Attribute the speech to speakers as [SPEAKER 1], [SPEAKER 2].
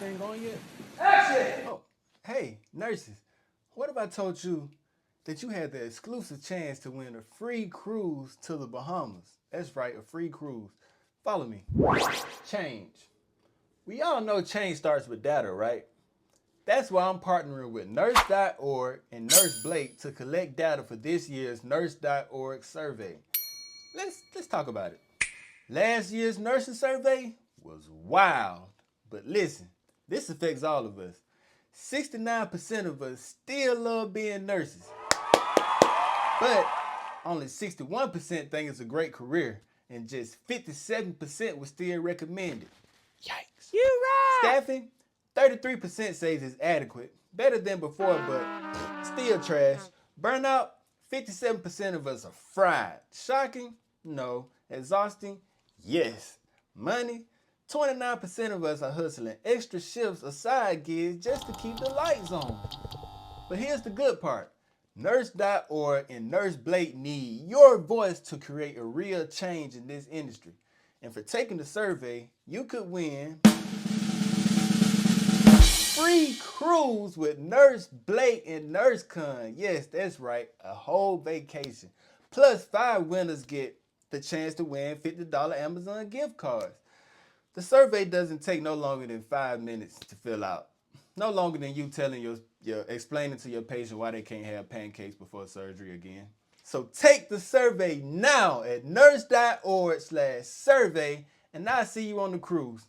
[SPEAKER 1] thing going yet?
[SPEAKER 2] Action!
[SPEAKER 1] Oh, hey, nurses. What if I told you that you had the exclusive chance to win a free cruise to the Bahamas? That's right, a free cruise. Follow me. Change. We all know change starts with data, right? That's why I'm partnering with Nurse.org and Nurse Blake to collect data for this year's Nurse.org survey. Let's talk about it. Last year's nursing survey was wild. But listen, this affects all of us. 69% of us still love being nurses. But only 61% think it's a great career, and just 57% would still recommend it. Yikes.
[SPEAKER 2] You right!
[SPEAKER 1] Staffing, 33% says it's adequate, better than before, but still trash. Burnout, 57% of us are fried. Shocking? No. Exhausting? Yes. Money? 29% of us are hustling extra shifts or side gigs just to keep the lights on. But here's the good part. Nurse.org and Nurse Blake need your voice to create a real change in this industry. And for taking the survey, you could win free cruise with Nurse Blake and NurseCon. Yes, that's right, a whole vacation. Plus 5 winners get the chance to win $50 Amazon gift cards. The survey doesn't take no longer than 5 minutes to fill out. No longer than you telling explaining to your patient why they can't have pancakes before surgery again. So take the survey now at nurse.org/survey, and I'll see you on the cruise.